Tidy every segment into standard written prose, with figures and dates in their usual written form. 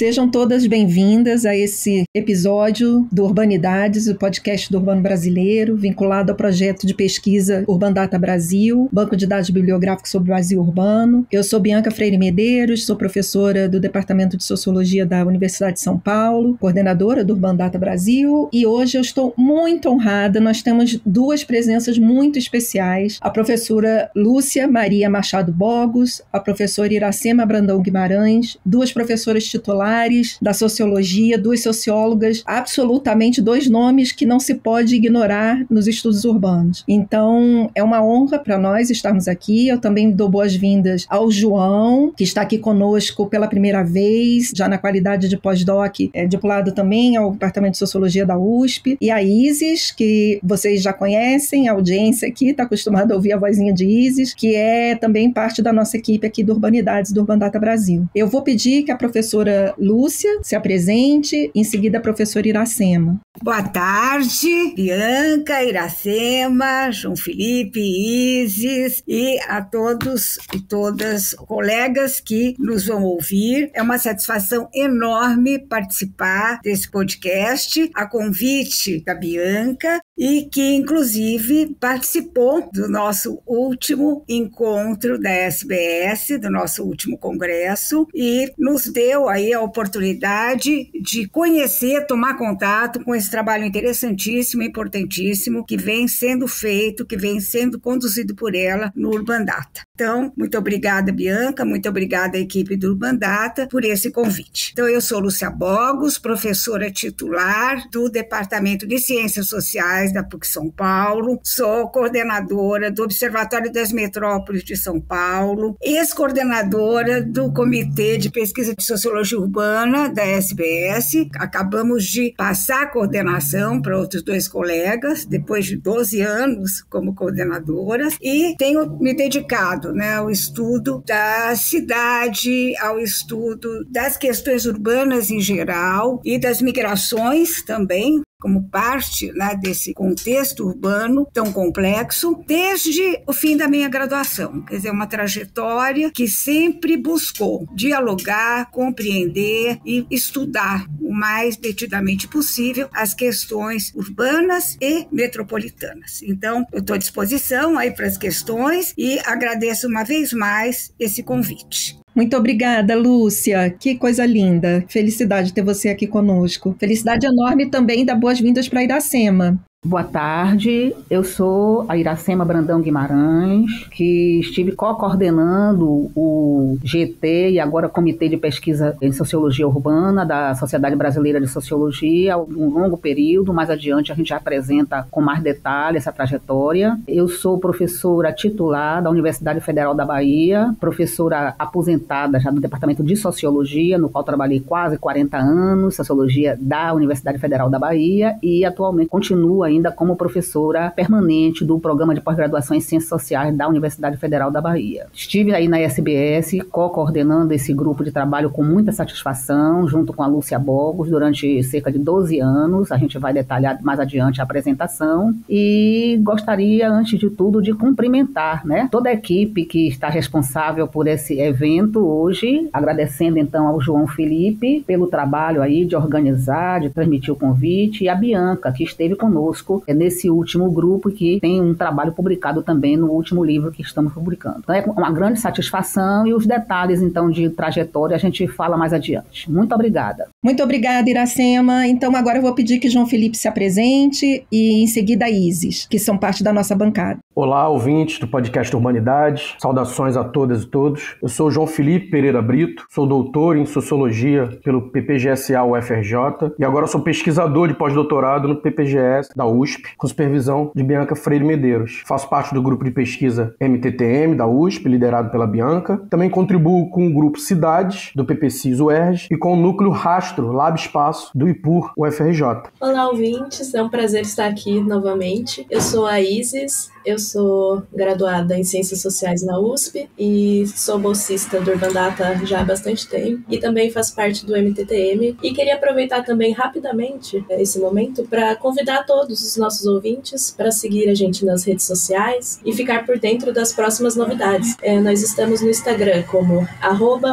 Sejam todas bem-vindas a esse episódio do Urbanidades, o podcast do Urbano Brasileiro, vinculado ao projeto de pesquisa Urbandata Brasil, Banco de Dados Bibliográficos sobre o Brasil Urbano. Eu sou Bianca Freire Medeiros, sou professora do Departamento de Sociologia da Universidade de São Paulo, coordenadora do Urbandata Brasil, e hoje eu estou muito honrada. Nós temos duas presenças muito especiais, a professora Lúcia Maria Machado Bogos, a professora Iracema Brandão Guimarães, duas professoras titulares da sociologia, duas sociólogas, absolutamente dois nomes que não se pode ignorar nos estudos urbanos. Então, é uma honra para nós estarmos aqui. Eu também dou boas-vindas ao João, que está aqui conosco pela primeira vez, já na qualidade de pós-doc, vinculado também ao Departamento de Sociologia da USP, e a Isis, que vocês já conhecem, a audiência aqui está acostumada a ouvir a vozinha de Isis, que é também parte da nossa equipe aqui do Urbanidades, do Urbandata Brasil. Eu vou pedir que a professora Lúcia se apresente, em seguida a professora Iracema. Boa tarde, Bianca, Iracema, João Felipe, Isis e a todos e todas colegas que nos vão ouvir. É uma satisfação enorme participar desse podcast, a convite da Bianca, e que, inclusive, participou do nosso último encontro da SBS, do nosso último congresso, e nos deu aí a oportunidade de conhecer, tomar contato com esse trabalho interessantíssimo, importantíssimo, que vem sendo feito, que vem sendo conduzido por ela no Urbandata. Então, muito obrigada, Bianca, muito obrigada à equipe do Urbandata por esse convite. Então, eu sou Lúcia Bogos, professora titular do Departamento de Ciências Sociais da PUC São Paulo, sou coordenadora do Observatório das Metrópoles de São Paulo, ex-coordenadora do Comitê de Pesquisa de Sociologia Urbana da SBS. Acabamos de passar a coordenação para outros dois colegas, depois de 12 anos como coordenadoras, e tenho me dedicado, ao estudo da cidade, ao estudo das questões urbanas em geral e das migrações também, como parte desse contexto urbano tão complexo, desde o fim da minha graduação. Quer dizer, uma trajetória que sempre buscou dialogar, compreender e estudar o mais detidamente possível as questões urbanas e metropolitanas. Então, eu estou à disposição aí para as questões e agradeço uma vez mais esse convite. Muito obrigada, Lúcia. Que coisa linda. Felicidade ter você aqui conosco. Felicidade enorme também dar boas-vindas para a Iracema. Boa tarde, eu sou a Iracema Brandão Guimarães, que estive co-coordenando o GT e agora Comitê de Pesquisa em Sociologia Urbana da Sociedade Brasileira de Sociologia há um longo período. Mais adiante a gente apresenta com mais detalhe essa trajetória. Eu sou professora titular da Universidade Federal da Bahia, professora aposentada já do Departamento de Sociologia, no qual trabalhei quase 40 anos, Sociologia da Universidade Federal da Bahia, e atualmente continuo ainda como professora permanente do Programa de Pós-Graduação em Ciências Sociais da Universidade Federal da Bahia. Estive aí na SBS, co-coordenando esse grupo de trabalho com muita satisfação, junto com a Lúcia Bogos, durante cerca de 12 anos. A gente vai detalhar mais adiante a apresentação. E gostaria, antes de tudo, de cumprimentar, toda a equipe que está responsável por esse evento hoje, agradecendo então ao João Felipe pelo trabalho aí de organizar, de transmitir o convite, e a Bianca, que esteve conosco nesse último grupo, que tem um trabalho publicado também no último livro que estamos publicando. Então é uma grande satisfação, e os detalhes então de trajetória a gente fala mais adiante. Muito obrigada. Muito obrigada, Iracema. Então agora eu vou pedir que João Felipe se apresente e em seguida a Isis, que são parte da nossa bancada. Olá, ouvintes do podcast Urbanidades. Saudações a todas e todos. Eu sou João Felipe Pereira Brito, sou doutor em Sociologia pelo PPGSA UFRJ e agora sou pesquisador de pós-doutorado no PPGS da USP, com supervisão de Bianca Freire Medeiros. Faço parte do grupo de pesquisa MTTM da USP, liderado pela Bianca. Também contribuo com o grupo Cidades, do PPCIS UERJ, e com o núcleo Rastro, Lab Espaço, do IPUR UFRJ. Olá, ouvintes. É um prazer estar aqui novamente. Eu sou a Isis, eu sou graduada em Ciências Sociais na USP e sou bolsista do Urbandata já há bastante tempo e também faço parte do MTTM. E queria aproveitar também rapidamente esse momento para convidar a todos todos os nossos ouvintes para seguir a gente nas redes sociais e ficar por dentro das próximas novidades. Nós estamos no Instagram como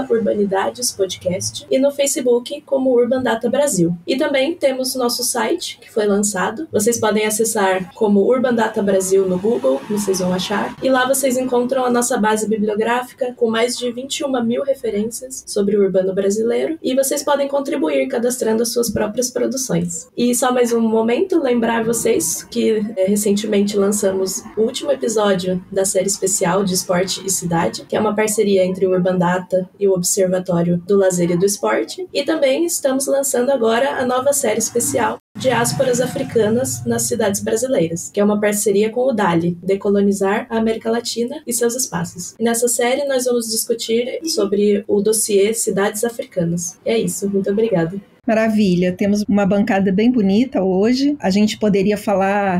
@urbanidadespodcast e no Facebook como Urban Data Brasil. E também temos nosso site, que foi lançado. Vocês podem acessar como Urban Data Brasil no Google, vocês vão achar. E lá vocês encontram a nossa base bibliográfica com mais de 21 mil referências sobre o urbano brasileiro. E vocês podem contribuir cadastrando as suas próprias produções. E só mais um momento, lembrar vocês que recentemente lançamos o último episódio da série especial de Esporte e Cidade, que é uma parceria entre o Urban Data e o Observatório do Lazer e do Esporte. E também estamos lançando agora a nova série especial Diásporas Africanas nas Cidades Brasileiras, que é uma parceria com o DALI, Decolonizar a América Latina e seus Espaços. E nessa série nós vamos discutir sobre o dossiê Cidades Africanas. E é isso, muito obrigada. Maravilha, temos uma bancada bem bonita hoje. A gente poderia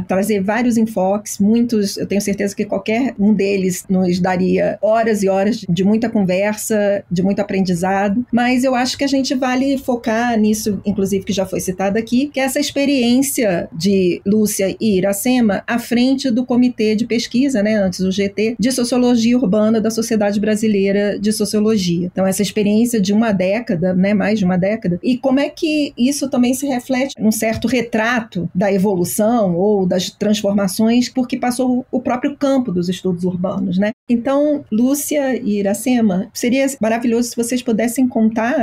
trazer vários enfoques, muitos, eu tenho certeza que qualquer um deles nos daria horas e horas de muita conversa, de muito aprendizado, mas eu acho que a gente vale focar nisso, inclusive que já foi citado aqui, que é essa experiência de Lúcia e Iracema à frente do Comitê de Pesquisa, antes do GT, de Sociologia Urbana da Sociedade Brasileira de Sociologia. Então essa experiência de uma década, mais de uma década, e como é que isso também se reflete num certo retrato da evolução ou das transformações porque passou o próprio campo dos estudos urbanos, Então, Lúcia e Iracema, seria maravilhoso se vocês pudessem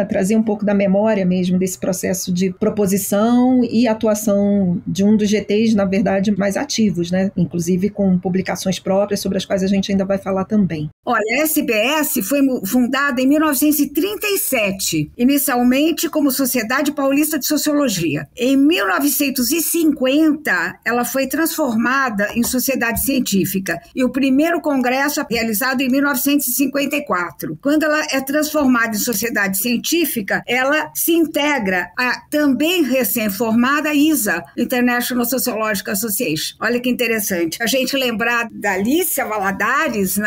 trazer um pouco da memória mesmo desse processo de proposição e atuação de um dos GTs, na verdade, mais ativos, Inclusive com publicações próprias sobre as quais a gente ainda vai falar também. Olha, a SBS foi fundada em 1937, inicialmente como Sociedade Paulista de Sociologia. Em 1950, ela foi transformada em sociedade científica e o primeiro congresso realizado em 1954. Quando ela é transformada em sociedade científica, ela se integra à também recém-formada ISA, International Sociological Association. Olha que interessante. A gente lembrar da Alicia Valadares,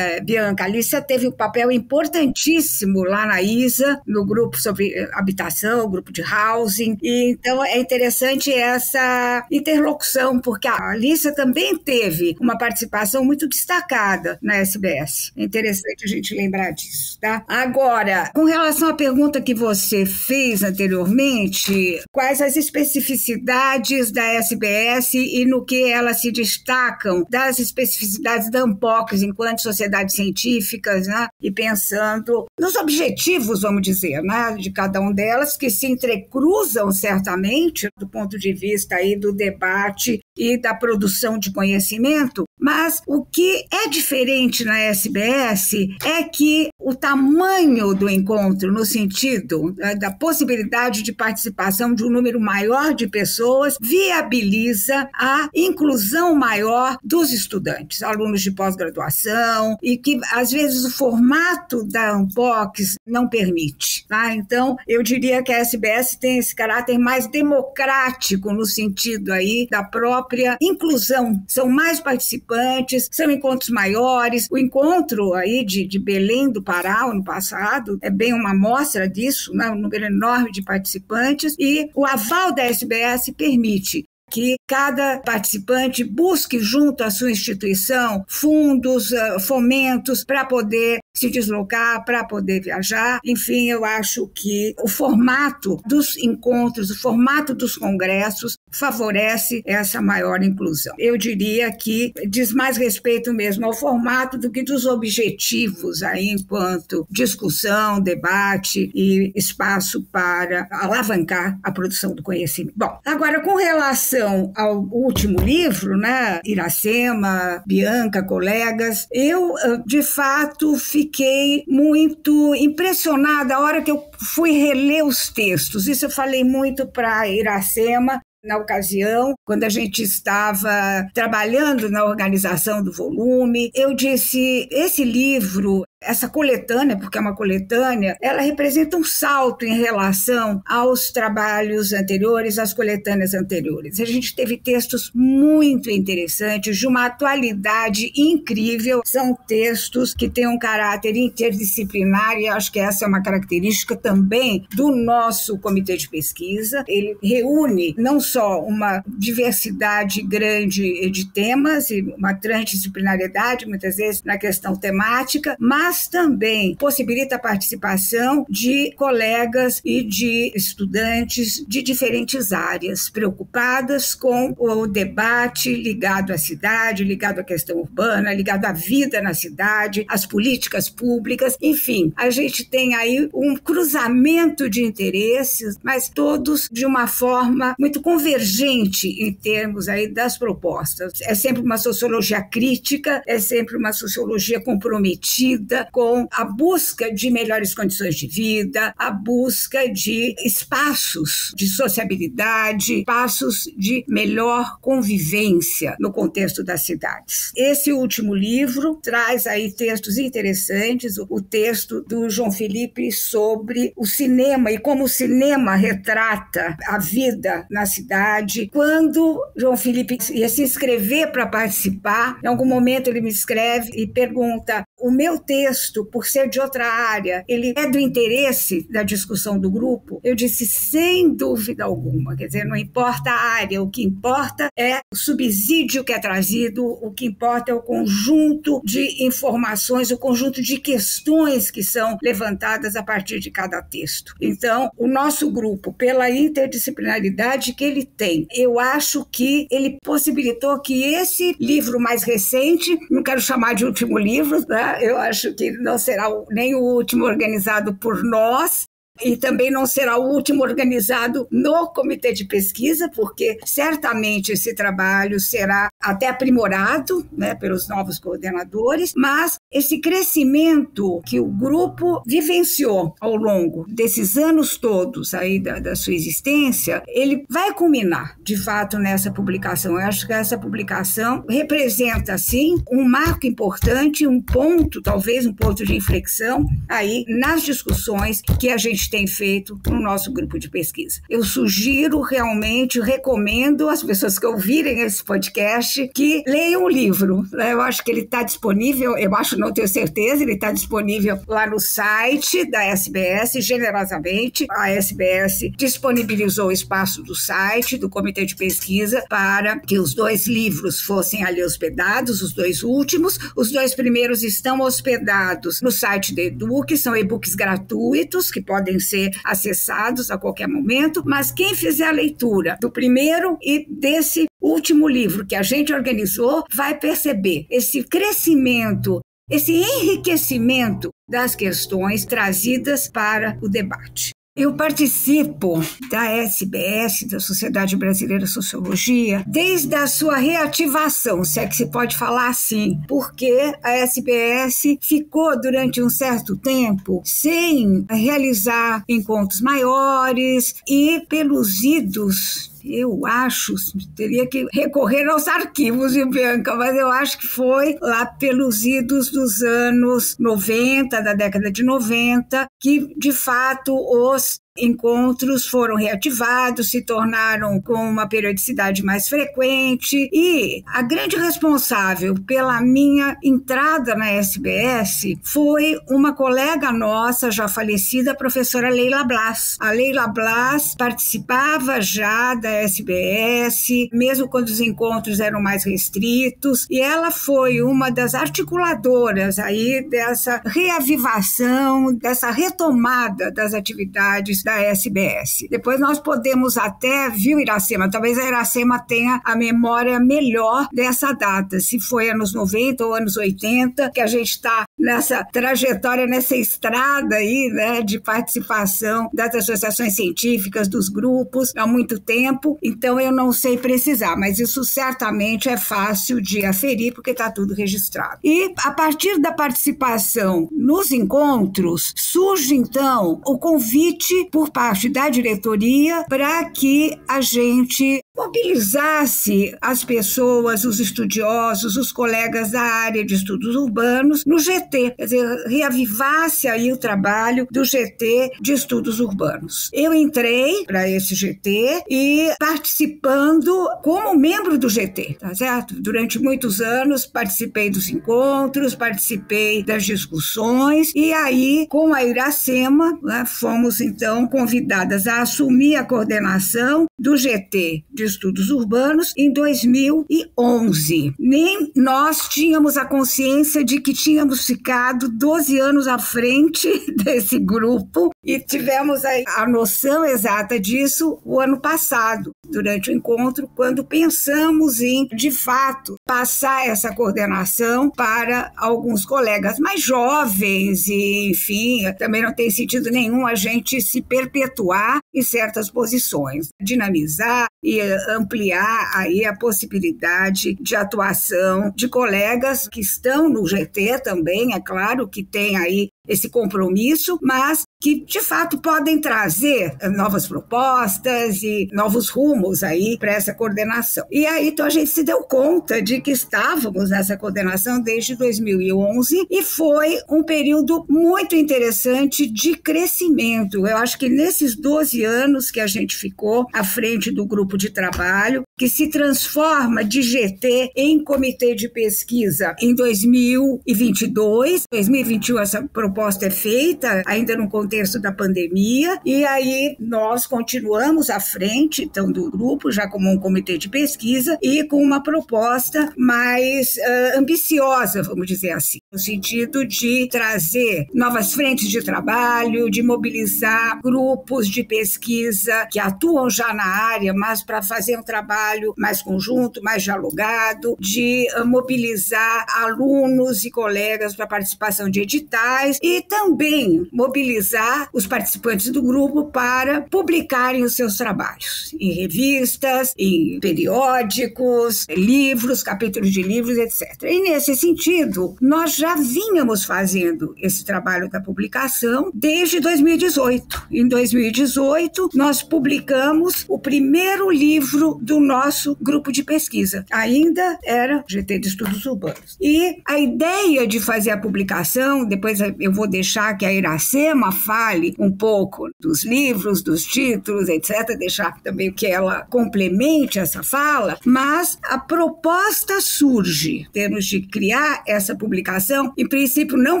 Bianca? A Alicia teve um papel importantíssimo lá na ISA, no grupo sobre habitação, grupo de housing, e então é interessante essa interlocução, porque a Alicia também teve uma participação muito destacada na SBS. É interessante a gente lembrar disso, tá? Agora, com relação à pergunta que você fez anteriormente, quais as especificidades da SBS e no que elas se destacam das especificidades da ANPOCS enquanto sociedades científicas, e pensando nos objetivos, vamos dizer, de cada uma delas, que se entrecruzam certamente do ponto de vista aí do debate e da produção de conhecimento, mas o que é diferente na SBS é que o tamanho do encontro, no sentido da possibilidade de participação de um número maior de pessoas, viabiliza a inclusão maior dos estudantes, alunos de pós-graduação, e que às vezes o formato da ANPOCS não permite. Então, eu diria que a SBS tem esse caráter mais democrático no sentido aí da própria inclusão. São mais participantes, são encontros maiores. O encontro aí de Belém do Pará, ano passado, é bem uma amostra disso, um número enorme de participantes, e o aval da SBS permite que cada participante busque junto à sua instituição fundos, fomentos para poder se deslocar, para poder viajar. Enfim, eu acho que o formato dos encontros, o formato dos congressos favorece essa maior inclusão. Eu diria que diz mais respeito mesmo ao formato do que dos objetivos aí enquanto discussão, debate e espaço para alavancar a produção do conhecimento. Bom, agora com relação ao último livro, Iracema, Bianca, colegas, eu de fato fiquei muito impressionada a hora que eu fui reler os textos. Isso eu falei muito para Iracema na ocasião, quando a gente estava trabalhando na organização do volume. Eu disse, esse livro essa coletânea, porque é uma coletânea, ela representa um salto em relação aos trabalhos anteriores, às coletâneas anteriores. A gente teve textos muito interessantes, de uma atualidade incrível. São textos que têm um caráter interdisciplinar, e acho que essa é uma característica também do nosso comitê de pesquisa. Ele reúne não só uma diversidade grande de temas e uma transdisciplinariedade, muitas vezes, na questão temática, mas também possibilita a participação de colegas e de estudantes de diferentes áreas, preocupadas com o debate ligado à cidade, ligado à questão urbana, ligado à vida na cidade, às políticas públicas, enfim, a gente tem aí um cruzamento de interesses, mas todos de uma forma muito convergente em termos aí das propostas. É sempre uma sociologia crítica, é sempre uma sociologia comprometida com a busca de melhores condições de vida, a busca de espaços de sociabilidade, espaços de melhor convivência no contexto das cidades. Esse último livro traz aí textos interessantes, o texto do João Felipe sobre o cinema e como o cinema retrata a vida na cidade. Quando João Felipe ia se inscrever para participar, em algum momento ele me escreve e pergunta: o meu texto, por ser de outra área, ele é do interesse da discussão do grupo? Eu disse, sem dúvida alguma. Quer dizer, não importa a área, o que importa é o subsídio que é trazido, o que importa é o conjunto de informações, o conjunto de questões que são levantadas a partir de cada texto. Então, o nosso grupo, pela interdisciplinaridade que ele tem, eu acho que ele possibilitou que esse livro mais recente, não quero chamar de último livro, né? Eu acho que não será nem o último organizado por nós, e também não será o último organizado no comitê de pesquisa, porque certamente esse trabalho será até aprimorado, né, pelos novos coordenadores, mas esse crescimento que o grupo vivenciou ao longo desses anos todos aí da sua existência, ele vai culminar, de fato, nessa publicação. Eu acho que essa publicação representa, sim, um marco importante, um ponto, talvez um ponto de inflexão aí nas discussões que a gente tem feito no nosso grupo de pesquisa. Eu sugiro, realmente, recomendo às pessoas que ouvirem esse podcast que leiam o livro. Eu acho que ele está disponível, eu acho, não tenho certeza, ele está disponível lá no site da SBS, generosamente. A SBS disponibilizou o espaço do site, do comitê de pesquisa, para que os 2 livros fossem ali hospedados, os 2 últimos. Os 2 primeiros estão hospedados no site da Edu, que são e-books gratuitos, que podem ser acessados a qualquer momento, mas quem fizer a leitura do primeiro e desse último livro que a gente organizou vai perceber esse crescimento, esse enriquecimento das questões trazidas para o debate. Eu participo da SBS, da Sociedade Brasileira de Sociologia, desde a sua reativação, se é que se pode falar assim, porque a SBS ficou durante um certo tempo sem realizar encontros maiores e, pelos idos, eu acho, teria que recorrer aos arquivos, de Bianca, mas eu acho que foi lá pelos idos dos anos 90, da década de 90, que, de fato, os encontros foram reativados, se tornaram com uma periodicidade mais frequente, e a grande responsável pela minha entrada na SBS foi uma colega nossa, já falecida, a professora Leila Blas. A Leila Blas participava já da SBS, mesmo quando os encontros eram mais restritos, e ela foi uma das articuladoras aí dessa reavivação, dessa retomada das atividades da SBS. Depois nós podemos até, viu, Iracema? Talvez a Iracema tenha a memória melhor dessa data, se foi anos 90 ou anos 80, que a gente está nessa trajetória, nessa estrada aí, né, de participação das associações científicas, dos grupos, há muito tempo, então eu não sei precisar, mas isso certamente é fácil de aferir, porque está tudo registrado. E a partir da participação nos encontros, surge então o convite por parte da diretoria para que a gente mobilizasse as pessoas, os estudiosos, os colegas da área de estudos urbanos no GT, quer dizer, reavivasse aí o trabalho do GT de estudos urbanos. Eu entrei para esse GT e participando como membro do GT, tá certo? Durante muitos anos participei dos encontros, participei das discussões e aí com a Iracema, né, fomos então convidadas a assumir a coordenação do GT de estudos urbanos em 2011. Nem nós tínhamos a consciência de que tínhamos ficado 12 anos à frente desse grupo e tivemos a noção exata disso o ano passado, durante o encontro, quando pensamos em, de fato, passar essa coordenação para alguns colegas mais jovens e, enfim, também não tem sentido nenhum a gente se perpetuar em certas posições, dinamizar e ampliar aí a possibilidade de atuação de colegas que estão no GT também, é claro que tem aí esse compromisso, mas que de fato podem trazer novas propostas e novos rumos aí para essa coordenação. E aí então a gente se deu conta de que estávamos nessa coordenação desde 2011 e foi um período muito interessante de crescimento. Eu acho que nesses 12 anos que a gente ficou à frente do grupo de trabalho, que se transforma de GT em comitê de pesquisa em 2022, 2021 essa proposta é feita, ainda no contexto da pandemia, e aí nós continuamos à frente, então, do grupo, já como um comitê de pesquisa, e com uma proposta mais ambiciosa, vamos dizer assim, no sentido de trazer novas frentes de trabalho, de mobilizar grupos de pesquisa que atuam já na área, mas para fazer um trabalho mais conjunto, mais dialogado, de mobilizar alunos e colegas para participação de editais e também mobilizar os participantes do grupo para publicarem os seus trabalhos em revistas, em periódicos, livros, capítulos de livros, etc. E nesse sentido, nós já vínhamos fazendo esse trabalho da publicação desde 2018. Em 2018, nós publicamos o primeiro livro do nosso grupo de pesquisa. Ainda era GT de Estudos Urbanos. E a ideia de fazer a publicação, depois eu vou deixar que a Iracema fale um pouco dos livros, dos títulos, etc., deixar também que ela complemente essa fala, mas a proposta surge, em termos de criar essa publicação. Em princípio, não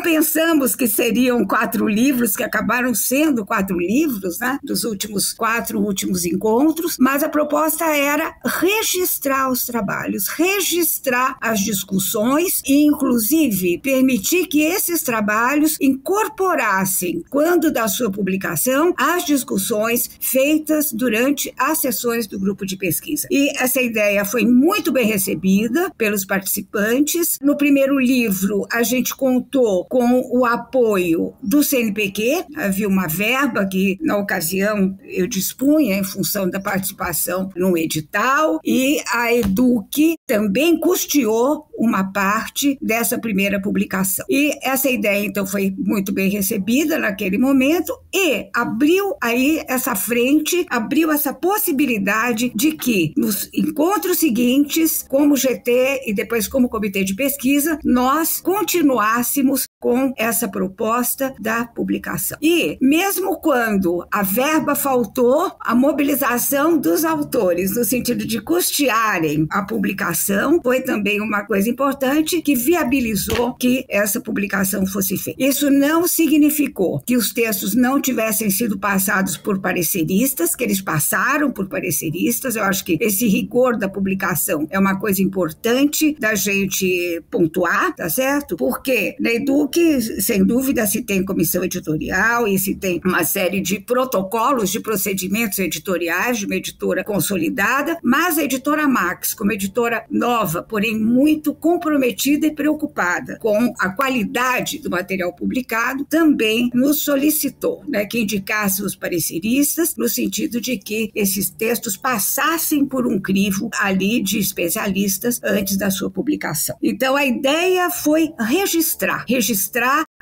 pensamos que seriam 4 livros, que acabaram sendo 4 livros, né, dos quatro últimos encontros, mas a proposta era registrar os trabalhos, registrar as discussões e, inclusive, permitir que esses trabalhos incorporassem, quando da sua publicação, as discussões feitas durante as sessões do grupo de pesquisa. E essa ideia foi muito bem recebida pelos participantes. No primeiro livro, a gente contou com o apoio do CNPq, havia uma verba que, na ocasião, eu dispunha em função da participação no edital, e a EDUC também custeou uma parte dessa primeira publicação. E essa ideia, então, foi muito bem recebida naquele momento e abriu aí essa frente, abriu essa possibilidade de que nos encontros seguintes, como GT e depois como comitê de pesquisa, nós continuássemos com essa proposta da publicação. E mesmo quando a verba faltou, a mobilização dos autores no sentido de custearem a publicação foi também uma coisa importante que viabilizou que essa publicação fosse feita. Isso não significou que os textos não tivessem sido passados por pareceristas, que eles passaram por pareceristas. Eu acho que esse rigor da publicação é uma coisa importante da gente pontuar, tá certo? Porque na EDUC, sem dúvida, se tem comissão editorial e se tem uma série de protocolos, de procedimentos editoriais de uma editora consolidada, mas a editora Max, como editora nova, porém muito comprometida e preocupada com a qualidade do material publicado, também nos solicitou, né, que indicasse os pareceristas no sentido de que esses textos passassem por um crivo ali de especialistas antes da sua publicação. Então, a ideia foi registrar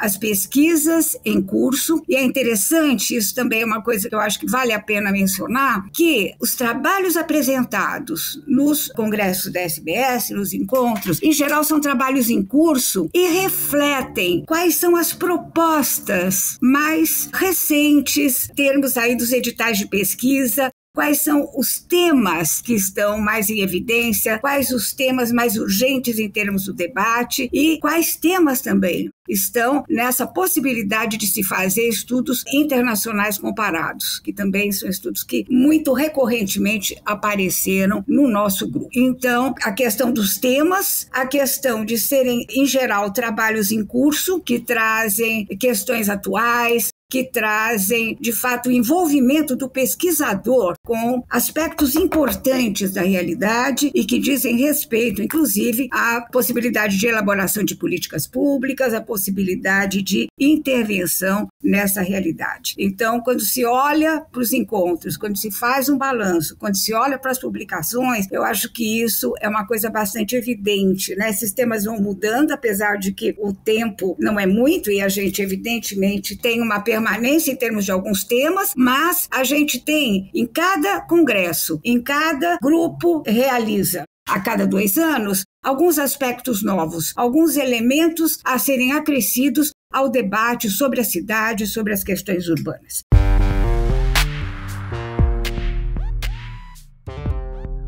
as pesquisas em curso, e é interessante, isso também é uma coisa que eu acho que vale a pena mencionar, que os trabalhos apresentados nos congressos da SBS, nos encontros, em geral são trabalhos em curso e refletem quais são as propostas mais recentes, termos aí dos editais de pesquisa, quais são os temas que estão mais em evidência, quais os temas mais urgentes em termos do debate e quais temas também estão nessa possibilidade de se fazer estudos internacionais comparados, que também são estudos que muito recorrentemente apareceram no nosso grupo. Então, a questão dos temas, a questão de serem, em geral, trabalhos em curso, que trazem questões atuais, que trazem, de fato, o envolvimento do pesquisador com aspectos importantes da realidade e que dizem respeito, inclusive, à possibilidade de elaboração de políticas públicas, à possibilidade de intervenção nessa realidade. Então, quando se olha para os encontros, quando se faz um balanço, quando se olha para as publicações, eu acho que isso é uma coisa bastante evidente, né? Esses temas vão mudando, apesar de que o tempo não é muito e a gente, evidentemente, tem uma permanência em termos de alguns temas, mas a gente tem em cada congresso, em cada grupo realiza a cada 2 anos, alguns aspectos novos, alguns elementos a serem acrescidos ao debate sobre a cidade, sobre as questões urbanas.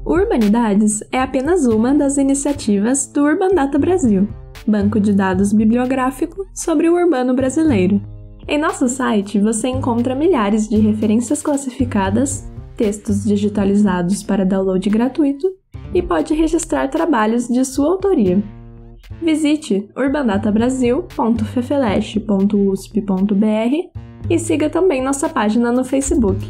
O Urbanidades é apenas uma das iniciativas do Urban Data Brasil, banco de dados bibliográfico sobre o urbano brasileiro. Em nosso site você encontra milhares de referências classificadas, textos digitalizados para download gratuito e pode registrar trabalhos de sua autoria. Visite urbandatabrasil.fefeleche.usp.br e siga também nossa página no Facebook.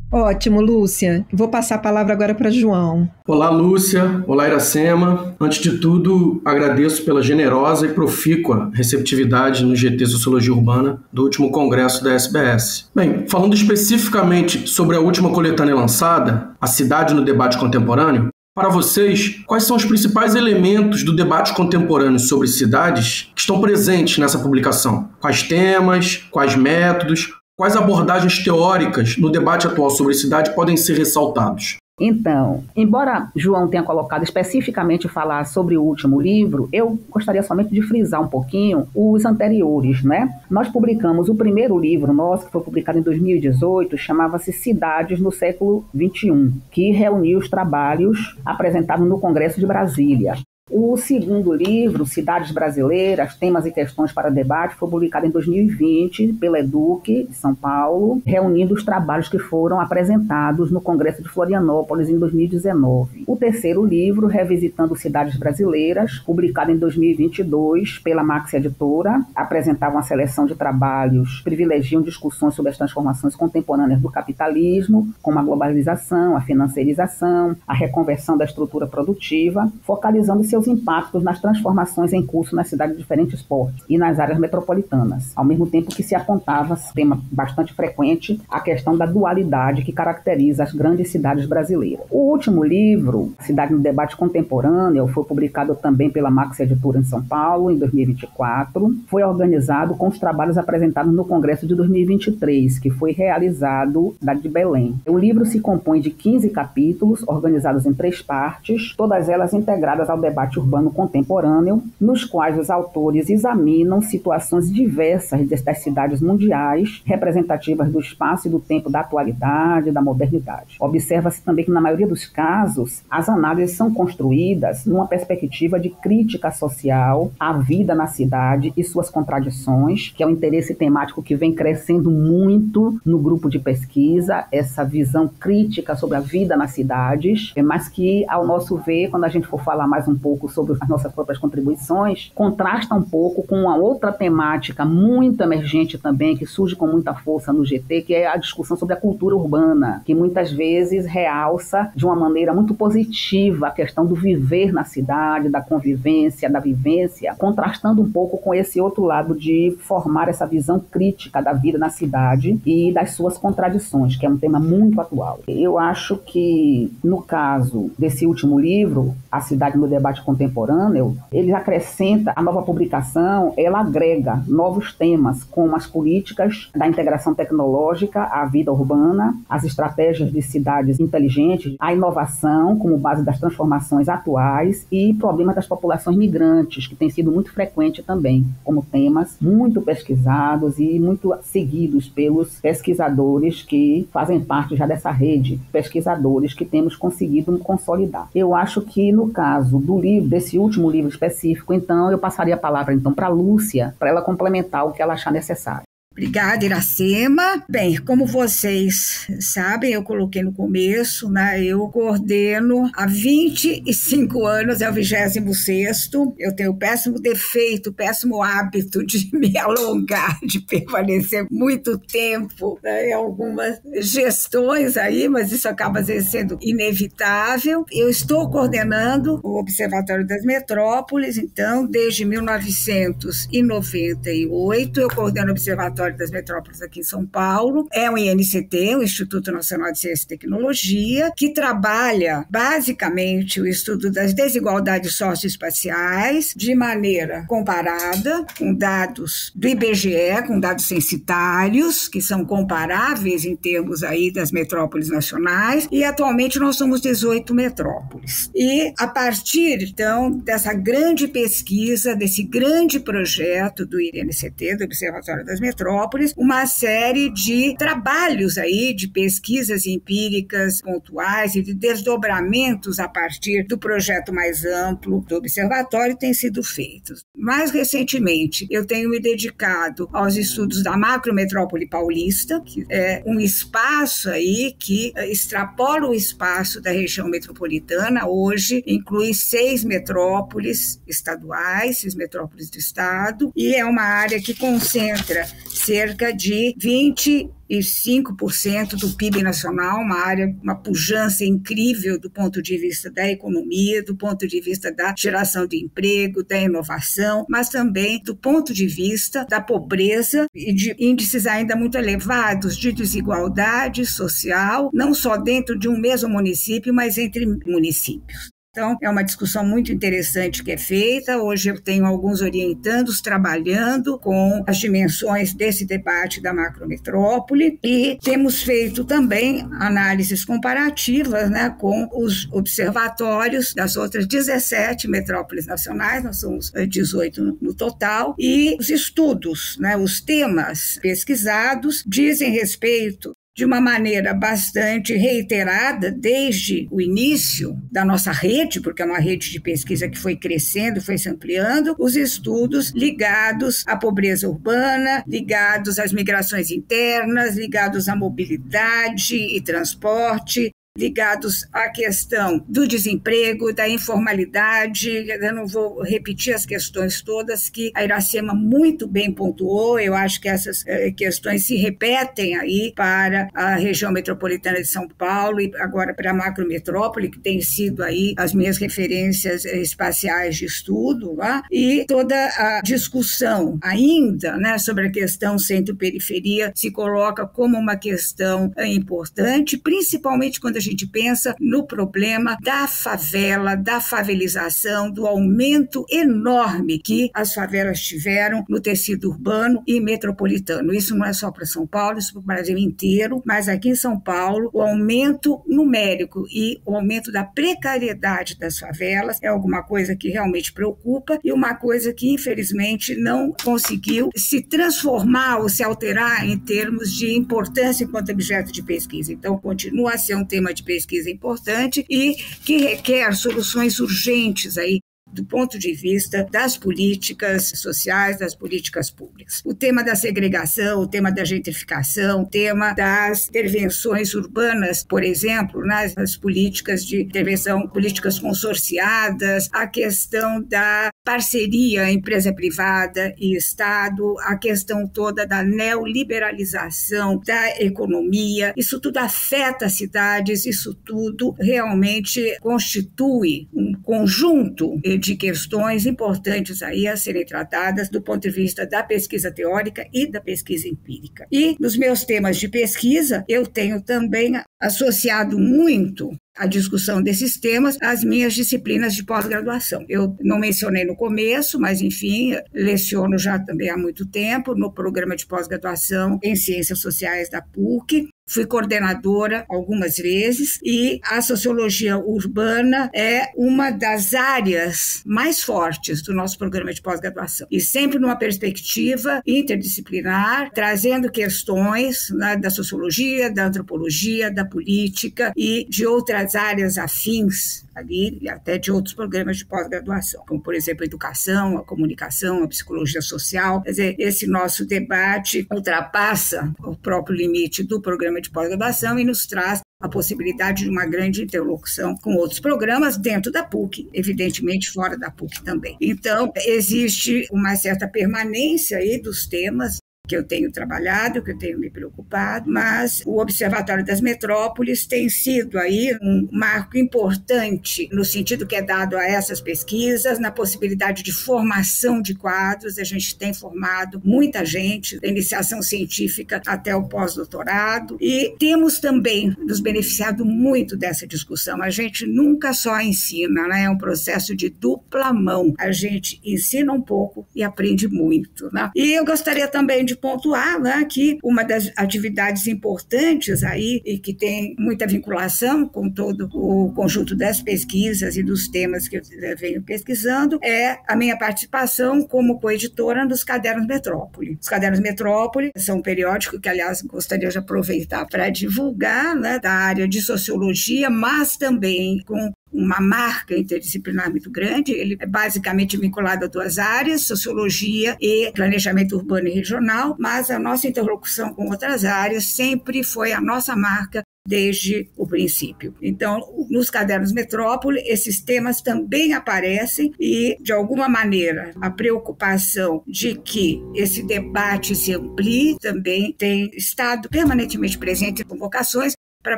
Ótimo, Lúcia. Vou passar a palavra agora para João. Olá, Lúcia. Olá, Iracema. Antes de tudo, agradeço pela generosa e profícua receptividade no GT Sociologia Urbana do último congresso da SBS. Bem, falando especificamente sobre a última coletânea lançada, A Cidade no Debate Contemporâneo, para vocês, quais são os principais elementos do debate contemporâneo sobre cidades que estão presentes nessa publicação? Quais temas, quais métodos, quais abordagens teóricas no debate atual sobre cidade podem ser ressaltados? Então, embora João tenha colocado especificamente falar sobre o último livro, eu gostaria somente de frisar um pouquinho os anteriores, né? Nós publicamos o primeiro livro nosso, que foi publicado em 2018, chamava-se Cidades no Século XXI, que reuniu os trabalhos apresentados no Congresso de Brasília. O segundo livro, Cidades Brasileiras, Temas e Questões para Debate, foi publicado em 2020 pela EDUC de São Paulo, reunindo os trabalhos que foram apresentados no Congresso de Florianópolis em 2019. O terceiro livro, Revisitando Cidades Brasileiras, publicado em 2022 pela Max Editora, apresentava uma seleção de trabalhos, privilegiam discussões sobre as transformações contemporâneas do capitalismo, como a globalização, a financiarização, a reconversão da estrutura produtiva, focalizando seus impactos nas transformações em curso nas cidades de diferentes portes e nas áreas metropolitanas, ao mesmo tempo que se apontava, tema bastante frequente, a questão da dualidade que caracteriza as grandes cidades brasileiras. O último livro, Cidade no Debate Contemporâneo, foi publicado também pela Max Editora em São Paulo, em 2024, foi organizado com os trabalhos apresentados no Congresso de 2023, que foi realizado na de Belém. O livro se compõe de 15 capítulos, organizados em 3 partes, todas elas integradas ao debate urbano contemporâneo, nos quais os autores examinam situações diversas das cidades mundiais, representativas do espaço e do tempo da atualidade e da modernidade. Observa-se também que, na maioria dos casos, as análises são construídas numa perspectiva de crítica social à vida na cidade e suas contradições, que é um interesse temático que vem crescendo muito no grupo de pesquisa, essa visão crítica sobre a vida nas cidades, mas que, ao nosso ver, quando a gente for falar mais um pouco pouco sobre as nossas próprias contribuições, contrasta um pouco com uma outra temática muito emergente também, que surge com muita força no GT, que é a discussão sobre a cultura urbana, que muitas vezes realça de uma maneira muito positiva a questão do viver na cidade, da convivência, da vivência, contrastando um pouco com esse outro lado de formar essa visão crítica da vida na cidade e das suas contradições, que é um tema muito atual. Eu acho que, no caso desse último livro, A Cidade no Debate Contemporâneo, ele acrescenta, a nova publicação, ela agrega novos temas, como as políticas da integração tecnológica à vida urbana, as estratégias de cidades inteligentes, a inovação como base das transformações atuais e problemas das populações migrantes, que tem sido muito frequente também, como temas muito pesquisados e muito seguidos pelos pesquisadores que fazem parte já dessa rede, pesquisadores que temos conseguido consolidar. Eu acho que no caso do livro, desse último livro específico, então eu passaria a palavra então para a Lúcia, para ela complementar o que ela achar necessário. Obrigada, Iracema. Bem, como vocês sabem, eu coloquei no começo, né, eu coordeno há 25 anos, é o 26º. Eu tenho o péssimo defeito, o péssimo hábito de me alongar, de permanecer muito tempo, né, em algumas gestões aí, mas isso acaba às vezes sendo inevitável. Eu estou coordenando o Observatório das Metrópoles, então, desde 1998, eu coordeno o Observatório das Metrópoles aqui em São Paulo. É um INCT, o Instituto Nacional de Ciência e Tecnologia, que trabalha basicamente o estudo das desigualdades socioespaciais de maneira comparada, com dados do IBGE, com dados censitários, que são comparáveis em termos aí das metrópoles nacionais, e atualmente nós somos 18 metrópoles. E a partir, então, dessa grande pesquisa, desse grande projeto do INCT, do Observatório das Metrópoles, uma série de trabalhos aí, de pesquisas empíricas pontuais e de desdobramentos a partir do projeto mais amplo do observatório têm sido feitos. Mais recentemente, eu tenho me dedicado aos estudos da macrometrópole paulista, que é um espaço aí que extrapola o espaço da região metropolitana. Hoje inclui 6 metrópoles estaduais, 6 metrópoles do estado, e é uma área que concentra cerca de 25% do PIB nacional, uma área, uma pujança incrível do ponto de vista da economia, do ponto de vista da geração de emprego, da inovação, mas também do ponto de vista da pobreza e de índices ainda muito elevados de desigualdade social, não só dentro de um mesmo município, mas entre municípios. Então, é uma discussão muito interessante que é feita. Hoje eu tenho alguns orientandos trabalhando com as dimensões desse debate da macrometrópole e temos feito também análises comparativas, né, com os observatórios das outras 17 metrópoles nacionais, nós somos 18 no total, e os estudos, né, os temas pesquisados dizem respeito de uma maneira bastante reiterada desde o início da nossa rede, porque é uma rede de pesquisa que foi crescendo, foi se ampliando, os estudos ligados à pobreza urbana, ligados às migrações internas, ligados à mobilidade e transporte, ligados à questão do desemprego, da informalidade. Eu não vou repetir as questões todas que a Iracema muito bem pontuou. Eu acho que essas questões se repetem aí para a região metropolitana de São Paulo e agora para a macrometrópole, que tem sido aí as minhas referências espaciais de estudo, lá, e toda a discussão ainda, né, sobre a questão centro-periferia se coloca como uma questão importante, principalmente quando a gente pensa no problema da favela, da favelização, do aumento enorme que as favelas tiveram no tecido urbano e metropolitano. Isso não é só para São Paulo, isso para o Brasil inteiro, mas aqui em São Paulo o aumento numérico e o aumento da precariedade das favelas é alguma coisa que realmente preocupa e uma coisa que infelizmente não conseguiu se transformar ou se alterar em termos de importância enquanto objeto de pesquisa. Então continua a ser um tema de pesquisa importante e que requer soluções urgentes aí do ponto de vista das políticas sociais, das políticas públicas. O tema da segregação, o tema da gentrificação, o tema das intervenções urbanas, por exemplo, nas políticas de intervenção, políticas consorciadas, a questão da parceria empresa privada e Estado, a questão toda da neoliberalização da economia, isso tudo afeta as cidades, isso tudo realmente constitui um conjunto de questões importantes aí a serem tratadas do ponto de vista da pesquisa teórica e da pesquisa empírica. E nos meus temas de pesquisa, eu tenho também associado muito a discussão desses temas às minhas disciplinas de pós-graduação. Eu não mencionei no começo, mas, enfim, leciono já também há muito tempo no programa de pós-graduação em Ciências Sociais da PUC. Fui coordenadora algumas vezes e a sociologia urbana é uma das áreas mais fortes do nosso programa de pós-graduação. E sempre numa perspectiva interdisciplinar, trazendo questões, né, da sociologia, da antropologia, da política e de outras áreas afins ali, e até de outros programas de pós-graduação, como, por exemplo, a educação, a comunicação, a psicologia social. Quer dizer, esse nosso debate ultrapassa o próprio limite do programa de pós-graduação e nos traz a possibilidade de uma grande interlocução com outros programas dentro da PUC, evidentemente fora da PUC também. Então, existe uma certa permanência aí dos temas que eu tenho trabalhado, que eu tenho me preocupado, mas o Observatório das Metrópoles tem sido aí um marco importante no sentido que é dado a essas pesquisas, na possibilidade de formação de quadros. A gente tem formado muita gente, da iniciação científica até o pós-doutorado, e temos também nos beneficiado muito dessa discussão. A gente nunca só ensina, né? É um processo de dupla mão. A gente ensina um pouco e aprende muito, né? E eu gostaria também de pontuar, né, que uma das atividades importantes aí e que tem muita vinculação com todo o conjunto das pesquisas e dos temas que eu venho pesquisando é a minha participação como coeditora dos Cadernos Metrópole. Os Cadernos Metrópole são um periódico que, aliás, gostaria de aproveitar para divulgar, né, da área de sociologia, mas também com uma marca interdisciplinar muito grande. Ele é basicamente vinculado a duas áreas, sociologia e planejamento urbano e regional, mas a nossa interlocução com outras áreas sempre foi a nossa marca desde o princípio. Então, nos Cadernos Metrópole, esses temas também aparecem e, de alguma maneira, a preocupação de que esse debate se amplie também tem estado permanentemente presente em convocações para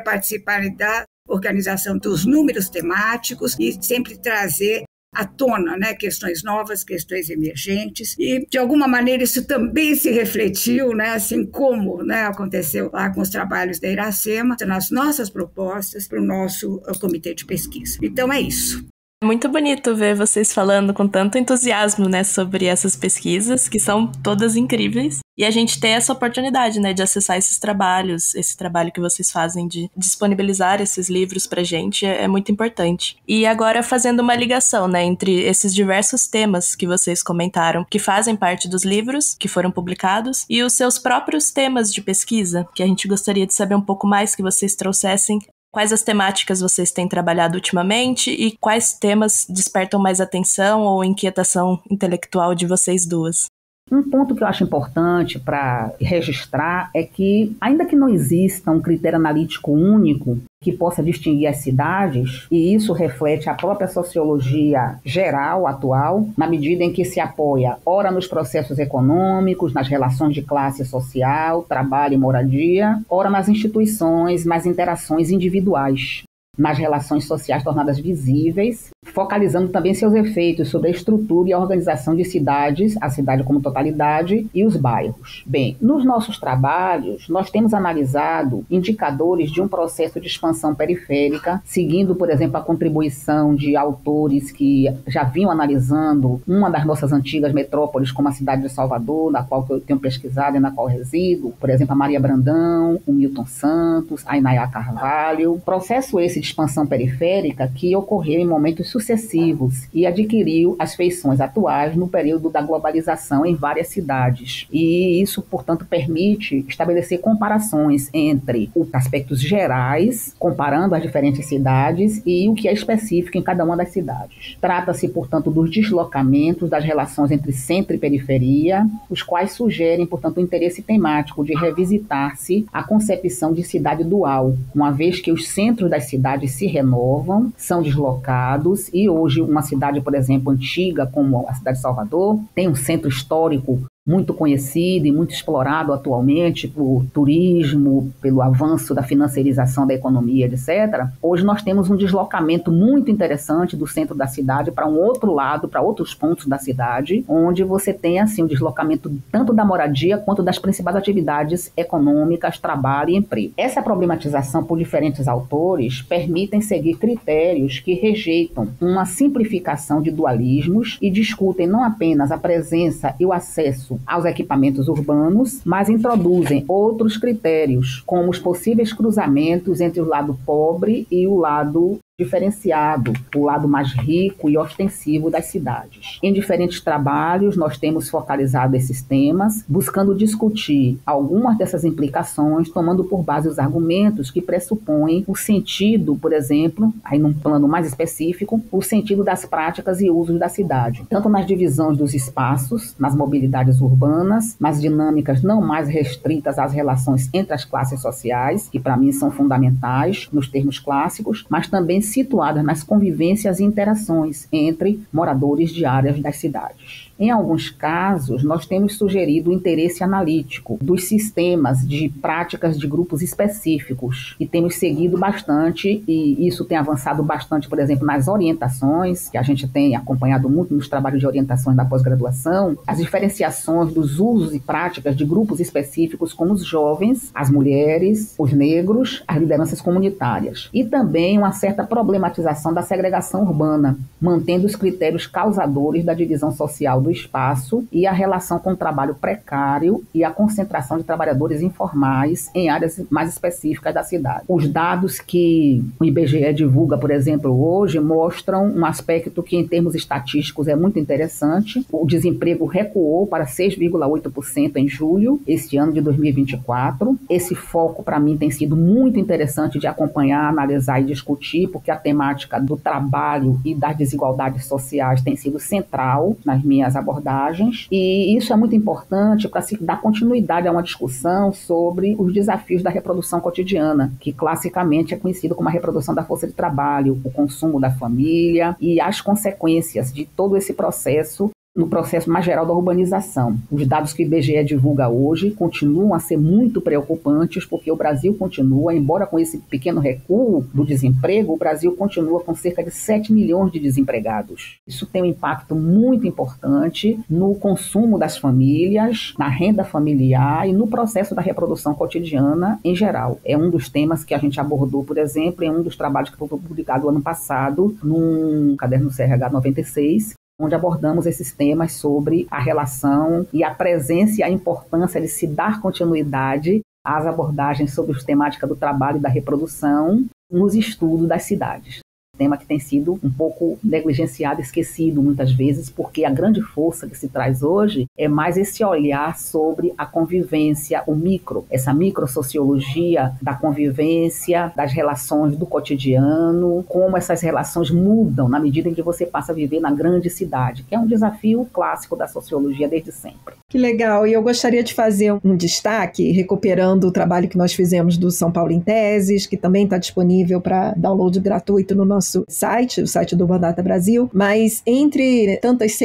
participarem da organização dos números temáticos e sempre trazer à tona, né, questões novas, questões emergentes, e de alguma maneira isso também se refletiu, né, assim como, né, aconteceu lá com os trabalhos da Iracema, nas nossas propostas para o nosso comitê de pesquisa. Então é isso. Muito bonito ver vocês falando com tanto entusiasmo, né, sobre essas pesquisas, que são todas incríveis. E a gente ter essa oportunidade, né, de acessar esses trabalhos, esse trabalho que vocês fazem de disponibilizar esses livros pra gente é muito importante. E agora fazendo uma ligação, né, entre esses diversos temas que vocês comentaram, que fazem parte dos livros que foram publicados, e os seus próprios temas de pesquisa, que a gente gostaria de saber um pouco mais que vocês trouxessem. Quais as temáticas vocês têm trabalhado ultimamente e quais temas despertam mais atenção ou inquietação intelectual de vocês duas? Um ponto que eu acho importante para registrar é que, ainda que não exista um critério analítico único que possa distinguir as cidades, e isso reflete a própria sociologia geral atual, na medida em que se apoia, ora nos processos econômicos, nas relações de classe social, trabalho e moradia, ora nas instituições, nas interações individuais, nas relações sociais tornadas visíveis, focalizando também seus efeitos sobre a estrutura e a organização de cidades, a cidade como totalidade e os bairros. Bem, nos nossos trabalhos, nós temos analisado indicadores de um processo de expansão periférica, seguindo, por exemplo, a contribuição de autores que já vinham analisando uma das nossas antigas metrópoles, como a cidade de Salvador, na qual eu tenho pesquisado e na qual resido, por exemplo, a Maria Brandão, o Milton Santos, a Inayá Carvalho. Processo esse de expansão periférica que ocorreu em momentos sucessivos e adquiriu as feições atuais no período da globalização em várias cidades. E isso, portanto, permite estabelecer comparações entre os aspectos gerais, comparando as diferentes cidades, e o que é específico em cada uma das cidades. Trata-se, portanto, dos deslocamentos das relações entre centro e periferia, os quais sugerem, portanto, o interesse temático de revisitar-se a concepção de cidade dual, uma vez que os centros das cidades se renovam, são deslocados, e hoje uma cidade, por exemplo, antiga, como a cidade de Salvador, tem um centro histórico muito conhecido e muito explorado atualmente por turismo, pelo avanço da financiarização da economia, etc. Hoje nós temos um deslocamento muito interessante do centro da cidade para um outro lado, para outros pontos da cidade, onde você tem assim um deslocamento tanto da moradia quanto das principais atividades econômicas, trabalho e emprego. Essa problematização por diferentes autores permitem seguir critérios que rejeitam uma simplificação de dualismos e discutem não apenas a presença e o acesso aos equipamentos urbanos, mas introduzem outros critérios, como os possíveis cruzamentos entre o lado pobre e o lado diferenciado, o lado mais rico e ostensivo das cidades. Em diferentes trabalhos, nós temos focalizado esses temas, buscando discutir algumas dessas implicações, tomando por base os argumentos que pressupõem o sentido, por exemplo, aí num plano mais específico, o sentido das práticas e usos da cidade, tanto nas divisões dos espaços, nas mobilidades urbanas, nas dinâmicas não mais restritas às relações entre as classes sociais, que para mim são fundamentais nos termos clássicos, mas também situadas nas convivências e interações entre moradores de áreas das cidades. Em alguns casos, nós temos sugerido o interesse analítico dos sistemas de práticas de grupos específicos e temos seguido bastante, e isso tem avançado bastante, por exemplo, nas orientações, que a gente tem acompanhado muito nos trabalhos de orientações da pós-graduação, as diferenciações dos usos e práticas de grupos específicos como os jovens, as mulheres, os negros, as lideranças comunitárias, e também uma certa problematização da segregação urbana, mantendo os critérios causadores da divisão social do espaço e a relação com o trabalho precário e a concentração de trabalhadores informais em áreas mais específicas da cidade. Os dados que o IBGE divulga, por exemplo, hoje, mostram um aspecto que, em termos estatísticos, é muito interessante. O desemprego recuou para 6,8% em julho, este ano de 2024. Esse foco, para mim, tem sido muito interessante de acompanhar, analisar e discutir, porque a temática do trabalho e das desigualdades sociais tem sido central nas minhas abordagens, e isso é muito importante para se dar continuidade a uma discussão sobre os desafios da reprodução cotidiana, que classicamente é conhecido como a reprodução da força de trabalho, o consumo da família e as consequências de todo esse processo no processo mais geral da urbanização. Os dados que o IBGE divulga hoje continuam a ser muito preocupantes, porque o Brasil continua, embora com esse pequeno recuo do desemprego, o Brasil continua com cerca de 7 milhões de desempregados. Isso tem um impacto muito importante no consumo das famílias, na renda familiar e no processo da reprodução cotidiana em geral. É um dos temas que a gente abordou, por exemplo, em um dos trabalhos que foi publicado ano passado, num caderno CRH 96, onde abordamos esses temas sobre a relação e a presença e a importância de se dar continuidade às abordagens sobre a temática do trabalho e da reprodução nos estudos das cidades. Tema que tem sido um pouco negligenciado, esquecido muitas vezes, porque a grande força que se traz hoje é mais esse olhar sobre a convivência, o micro, essa microsociologia da convivência, das relações do cotidiano, como essas relações mudam na medida em que você passa a viver na grande cidade, que é um desafio clássico da sociologia desde sempre. Que legal, e eu gostaria de fazer um destaque, recuperando o trabalho que nós fizemos do São Paulo em Teses, que também está disponível para download gratuito no nosso site, o site do Urbandata Brasil, mas entre tantas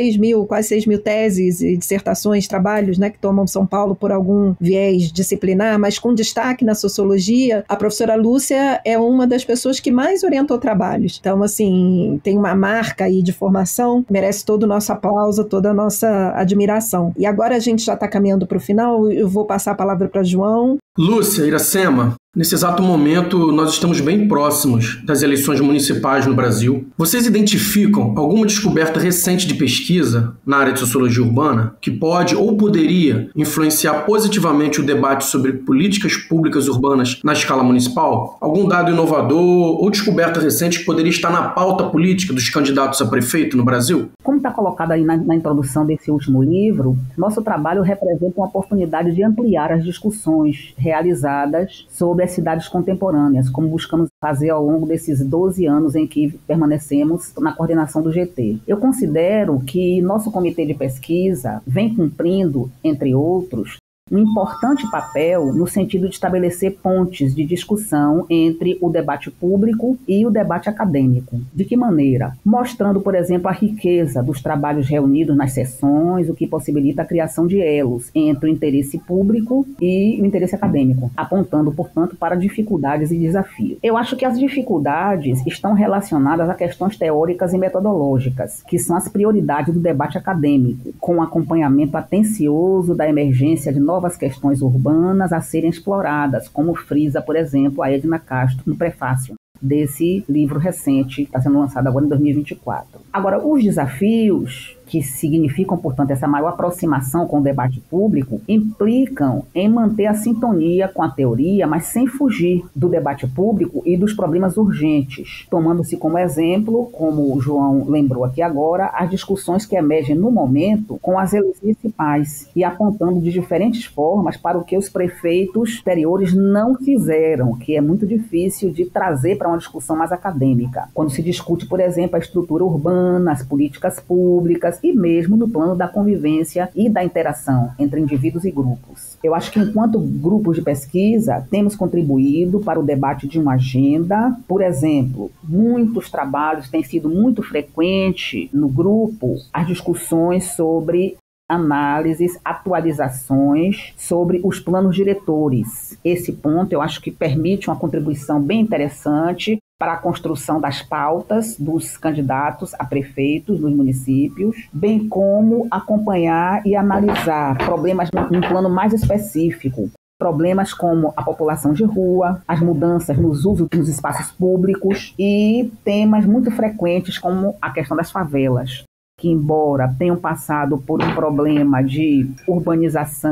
quase 6 mil teses e dissertações, trabalhos, né, que tomam São Paulo por algum viés disciplinar, mas com destaque na sociologia, a professora Lúcia é uma das pessoas que mais orientou trabalhos. Então, assim, tem uma marca aí de formação, merece todo o nosso aplauso, toda a nossa admiração. E agora a gente já está caminhando para o final, eu vou passar a palavra para João, Lúcia, Iracema, nesse exato momento nós estamos bem próximos das eleições municipais no Brasil. Vocês identificam alguma descoberta recente de pesquisa na área de sociologia urbana que pode ou poderia influenciar positivamente o debate sobre políticas públicas urbanas na escala municipal? Algum dado inovador ou descoberta recente que poderia estar na pauta política dos candidatos a prefeito no Brasil? Como está colocado aí na introdução desse último livro, nosso trabalho representa uma oportunidade de ampliar as discussões realizadas sobre as cidades contemporâneas, como buscamos fazer ao longo desses 12 anos em que permanecemos na coordenação do GT. Eu considero que nosso comitê de pesquisa vem cumprindo, entre outros, um importante papel no sentido de estabelecer pontes de discussão entre o debate público e o debate acadêmico. De que maneira? Mostrando, por exemplo, a riqueza dos trabalhos reunidos nas sessões, o que possibilita a criação de elos entre o interesse público e o interesse acadêmico, apontando, portanto, para dificuldades e desafios. Eu acho que as dificuldades estão relacionadas a questões teóricas e metodológicas, que são as prioridades do debate acadêmico, com o acompanhamento atencioso da emergência de novas questões urbanas a serem exploradas, como frisa, por exemplo, a Edna Castro no prefácio desse livro recente, que está sendo lançado agora em 2024. Agora, os desafios que significam, portanto, essa maior aproximação com o debate público, implicam em manter a sintonia com a teoria, mas sem fugir do debate público e dos problemas urgentes, tomando-se como exemplo, como o João lembrou aqui agora, as discussões que emergem no momento com as eleições municipais e apontando de diferentes formas para o que os prefeitos anteriores não fizeram, que é muito difícil de trazer para uma discussão mais acadêmica. Quando se discute, por exemplo, a estrutura urbana, as políticas públicas, e mesmo no plano da convivência e da interação entre indivíduos e grupos. Eu acho que, enquanto grupos de pesquisa, temos contribuído para o debate de uma agenda. Por exemplo, muitos trabalhos têm sido muito frequentes no grupo as discussões sobre análises, atualizações sobre os planos diretores. Esse ponto eu acho que permite uma contribuição bem interessante para a construção das pautas dos candidatos a prefeitos nos municípios, bem como acompanhar e analisar problemas num plano mais específico. Problemas como a população de rua, as mudanças nos usos dos espaços públicos e temas muito frequentes como a questão das favelas, que, embora tenham passado por um problema de urbanização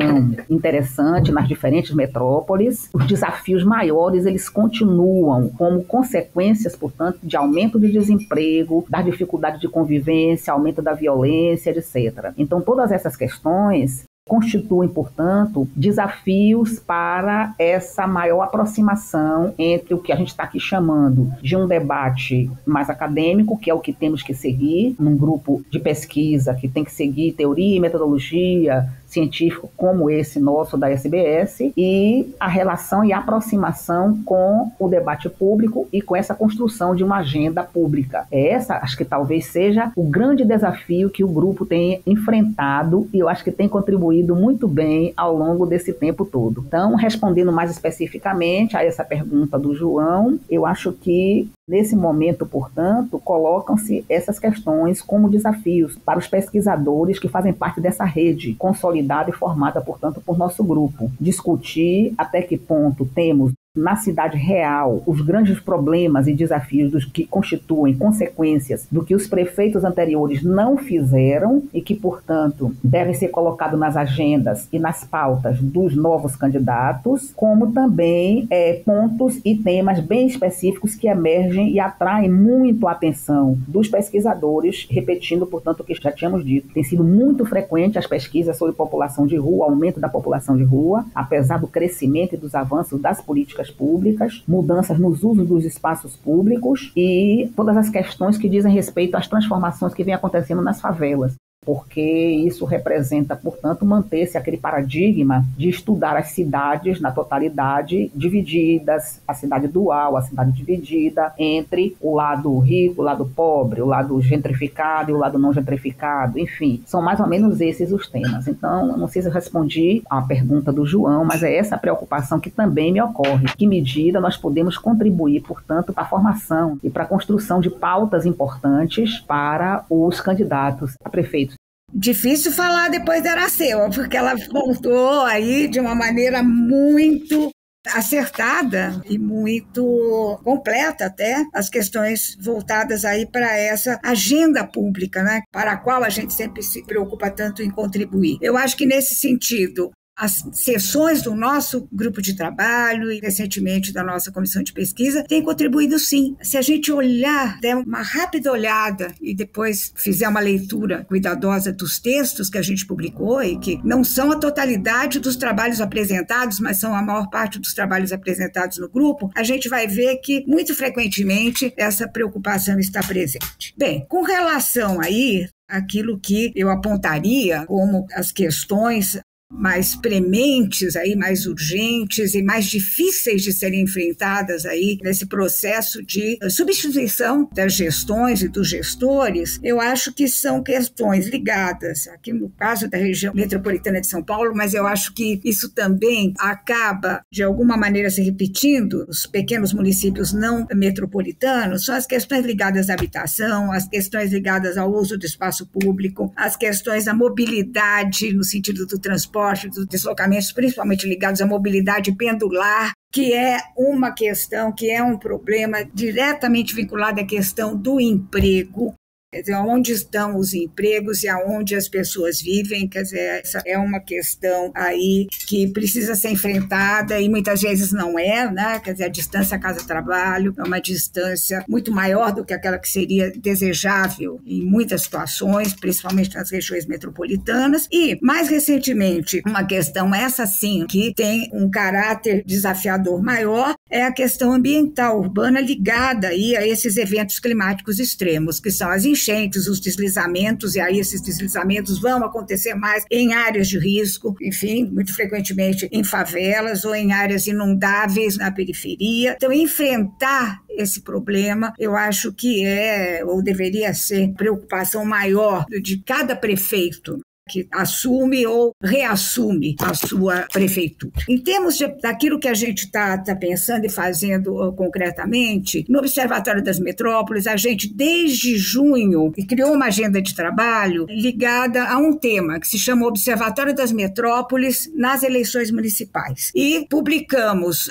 interessante nas diferentes metrópoles, os desafios maiores eles continuam como consequências, portanto, de aumento de desemprego, da dificuldade de convivência, aumento da violência, etc. Então, todas essas questões constituem, portanto, desafios para essa maior aproximação entre o que a gente está aqui chamando de um debate mais acadêmico, que é o que temos que seguir num grupo de pesquisa que tem que seguir teoria e metodologia científico como esse nosso da SBS, e a relação e a aproximação com o debate público e com essa construção de uma agenda pública. Essa, acho que talvez seja o grande desafio que o grupo tem enfrentado e eu acho que tem contribuído muito bem ao longo desse tempo todo. Então, respondendo mais especificamente a essa pergunta do João, eu acho que nesse momento, portanto, colocam-se essas questões como desafios para os pesquisadores que fazem parte dessa rede consolidada e formada, portanto, por nosso grupo. Discutir até que ponto temos na cidade real os grandes problemas e desafios dos que constituem consequências do que os prefeitos anteriores não fizeram e que, portanto, devem ser colocados nas agendas e nas pautas dos novos candidatos, como também pontos e temas bem específicos que emergem e atraem muito a atenção dos pesquisadores, repetindo, portanto, o que já tínhamos dito. Tem sido muito frequente as pesquisas sobre população de rua, aumento da população de rua, apesar do crescimento e dos avanços das políticas públicas, mudanças nos usos dos espaços públicos e todas as questões que dizem respeito às transformações que vêm acontecendo nas favelas. Porque isso representa, portanto, manter-se aquele paradigma de estudar as cidades na totalidade divididas, a cidade dual, a cidade dividida entre o lado rico, o lado pobre, o lado gentrificado e o lado não gentrificado, enfim, são mais ou menos esses os temas. Então, não sei se eu respondi à pergunta do João, mas é essa a preocupação que também me ocorre. Que medida nós podemos contribuir, portanto, para a formação e para a construção de pautas importantes para os candidatos a prefeitos. Difícil falar depois da Iracema, porque ela contou aí de uma maneira muito acertada e muito completa até as questões voltadas aí para essa agenda pública, né, para a qual a gente sempre se preocupa tanto em contribuir. Eu acho que nesse sentido, as sessões do nosso grupo de trabalho e, recentemente, da nossa comissão de pesquisa têm contribuído, sim. Se a gente olhar, der uma rápida olhada e depois fizer uma leitura cuidadosa dos textos que a gente publicou e que não são a totalidade dos trabalhos apresentados, mas são a maior parte dos trabalhos apresentados no grupo, a gente vai ver que, muito frequentemente, essa preocupação está presente. Bem, com relação aí àquilo que eu apontaria como as questões mais prementes, aí, mais urgentes e mais difíceis de serem enfrentadas aí nesse processo de substituição das gestões e dos gestores, eu acho que são questões ligadas, aqui no caso da região metropolitana de São Paulo, mas eu acho que isso também acaba, de alguma maneira, se repetindo nos pequenos municípios não metropolitanos, são as questões ligadas à habitação, as questões ligadas ao uso do espaço público, as questões da mobilidade no sentido do transporte, dos deslocamentos, principalmente ligados à mobilidade pendular, que é uma questão, que é um problema diretamente vinculado à questão do emprego. Quer dizer, onde estão os empregos e aonde as pessoas vivem, quer dizer, essa é uma questão aí que precisa ser enfrentada e muitas vezes não é, né? Quer dizer, a distância casa-trabalho é uma distância muito maior do que aquela que seria desejável em muitas situações, principalmente nas regiões metropolitanas. E, mais recentemente, uma questão essa sim, que tem um caráter desafiador maior, é a questão ambiental urbana ligada aí a esses eventos climáticos extremos, que são as enchentes, os deslizamentos, e aí esses deslizamentos vão acontecer mais em áreas de risco, enfim, muito frequentemente em favelas ou em áreas inundáveis na periferia. Então, enfrentar esse problema, eu acho que é, ou deveria ser, preocupação maior de cada prefeito que assume ou reassume a sua prefeitura. Em termos daquilo que a gente está pensando e fazendo concretamente, no Observatório das Metrópoles, a gente, desde junho, criou uma agenda de trabalho ligada a um tema que se chama Observatório das Metrópoles nas eleições municipais. E publicamos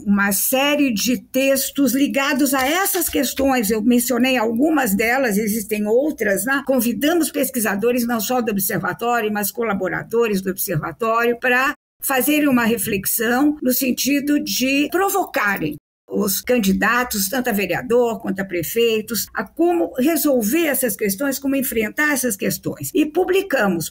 uma série de textos ligados a essas questões. Eu mencionei algumas delas, existem outras, né? Convidamos pesquisadores, não só do Observatório, mas colaboradores do Observatório, para fazerem uma reflexão no sentido de provocarem os candidatos, tanto a vereador quanto a prefeitos, a como resolver essas questões, como enfrentar essas questões. E publicamos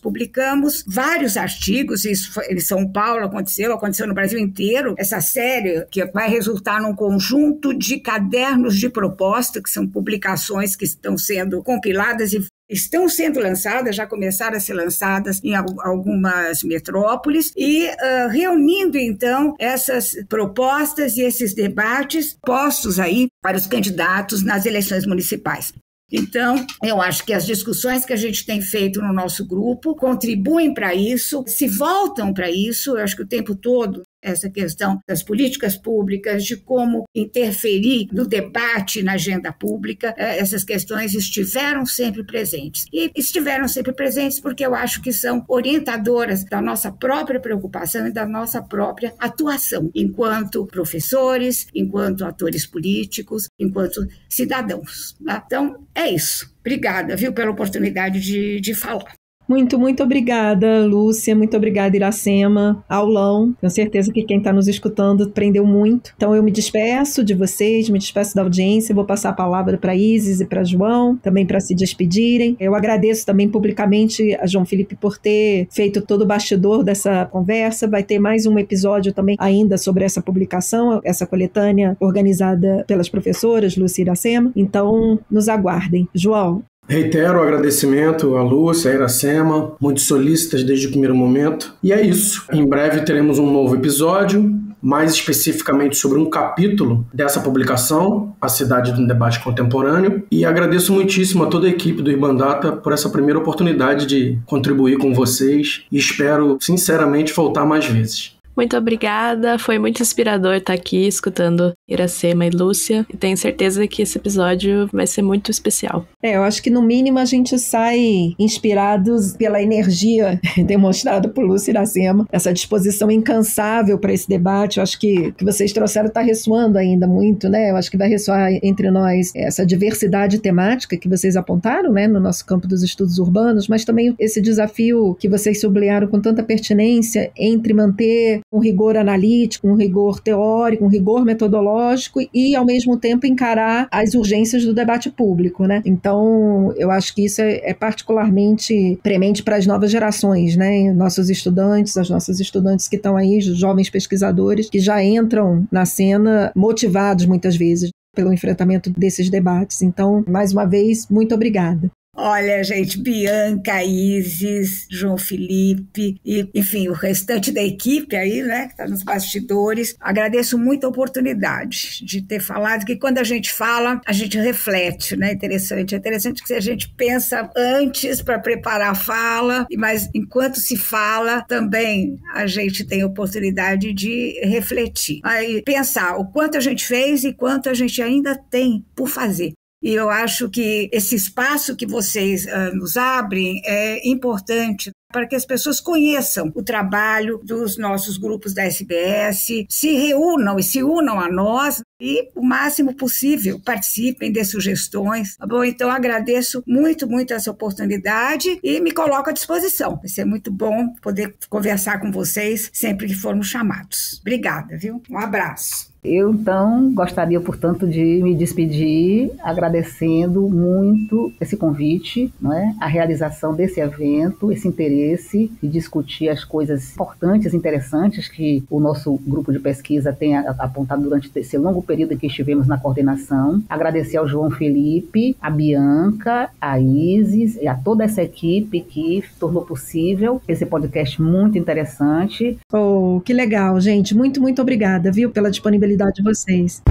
vários artigos, isso em São Paulo aconteceu no Brasil inteiro, essa série que vai resultar num conjunto de cadernos de proposta, que são publicações que estão sendo compiladas e estão sendo lançadas, já começaram a ser lançadas em algumas metrópoles e reunindo, então, essas propostas e esses debates postos aí para os candidatos nas eleições municipais. Então, eu acho que as discussões que a gente tem feito no nosso grupo contribuem para isso, se voltam para isso, eu acho que o tempo todo, essa questão das políticas públicas, de como interferir no debate na agenda pública, essas questões estiveram sempre presentes. E estiveram sempre presentes porque eu acho que são orientadoras da nossa própria preocupação e da nossa própria atuação, enquanto professores, enquanto atores políticos, enquanto cidadãos. Então, é isso. Obrigada, viu, pela oportunidade de falar. Muito, muito obrigada, Lúcia. Muito obrigada, Iracema. Aulão. Tenho certeza que quem está nos escutando aprendeu muito. Então, eu me despeço de vocês, me despeço da audiência. Vou passar a palavra para Isis e para João, também para se despedirem. Eu agradeço também publicamente a João Felipe por ter feito todo o bastidor dessa conversa. Vai ter mais um episódio também ainda sobre essa publicação, essa coletânea organizada pelas professoras Lúcia e Iracema. Então, nos aguardem. João. Reitero o agradecimento à Lúcia, à Iracema, muito solícitas desde o primeiro momento. E é isso. Em breve teremos um novo episódio, mais especificamente sobre um capítulo dessa publicação, A Cidade do Debate Contemporâneo. E agradeço muitíssimo a toda a equipe do Urbandata por essa primeira oportunidade de contribuir com vocês e espero, sinceramente, voltar mais vezes. Muito obrigada, foi muito inspirador estar aqui escutando Iracema e Lúcia, e tenho certeza que esse episódio vai ser muito especial. Eu acho que no mínimo a gente sai inspirados pela energia demonstrada por Lúcia e Iracema, essa disposição incansável para esse debate. Eu acho que vocês trouxeram está ressoando ainda muito, né? Eu acho que vai ressoar entre nós essa diversidade temática que vocês apontaram, né, no nosso campo dos estudos urbanos, mas também esse desafio que vocês sublinharam com tanta pertinência entre manter um rigor analítico, um rigor teórico, um rigor metodológico e, ao mesmo tempo, encarar as urgências do debate público, né? Então, eu acho que isso é particularmente premente para as novas gerações, né? Nossos estudantes, as nossas estudantes que estão aí, os jovens pesquisadores, que já entram na cena motivados, muitas vezes, pelo enfrentamento desses debates. Então, mais uma vez, muito obrigada. Olha, gente, Bianca, Isis, João Felipe e, enfim, o restante da equipe aí, né, que está nos bastidores. Agradeço muito a oportunidade de ter falado, que quando a gente fala, a gente reflete, né? É interessante que a gente pensa antes para preparar a fala, mas enquanto se fala, também a gente tem a oportunidade de refletir. Aí pensar o quanto a gente fez e quanto a gente ainda tem por fazer. E eu acho que esse espaço que vocês nos abrem é importante para que as pessoas conheçam o trabalho dos nossos grupos da SBS, se reúnam e se unam a nós e, o máximo possível, participem de sugestões. Tá bom? Então, agradeço muito, muito essa oportunidade e me coloco à disposição. Vai ser muito bom poder conversar com vocês sempre que formos chamados. Obrigada, viu? Um abraço. Eu, então, gostaria, portanto, de me despedir agradecendo muito esse convite, não é? A realização desse evento, esse interesse de discutir as coisas importantes, interessantes que o nosso grupo de pesquisa tem apontado durante esse longo período em que estivemos na coordenação. Agradecer ao João Felipe, a Bianca, a Isis e a toda essa equipe que tornou possível esse podcast muito interessante. Oh, que legal, gente. Muito, muito obrigada, viu, pela disponibilidade de vocês.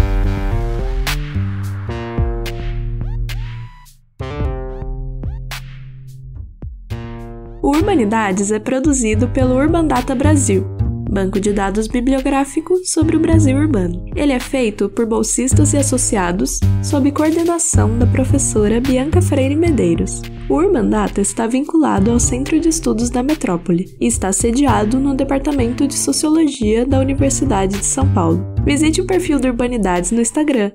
O Urbanidades é produzido pelo Urbandata Brasil, banco de dados bibliográfico sobre o Brasil urbano. Ele é feito por bolsistas e associados, sob coordenação da professora Bianca Freire Medeiros. O Urbandata está vinculado ao Centro de Estudos da Metrópole e está sediado no Departamento de Sociologia da Universidade de São Paulo. Visite o perfil do Urbanidades no Instagram,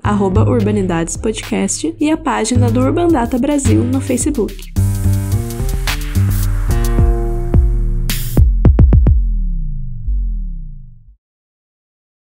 @Urbanidadespodcast, e a página do Urbandata Brasil no Facebook.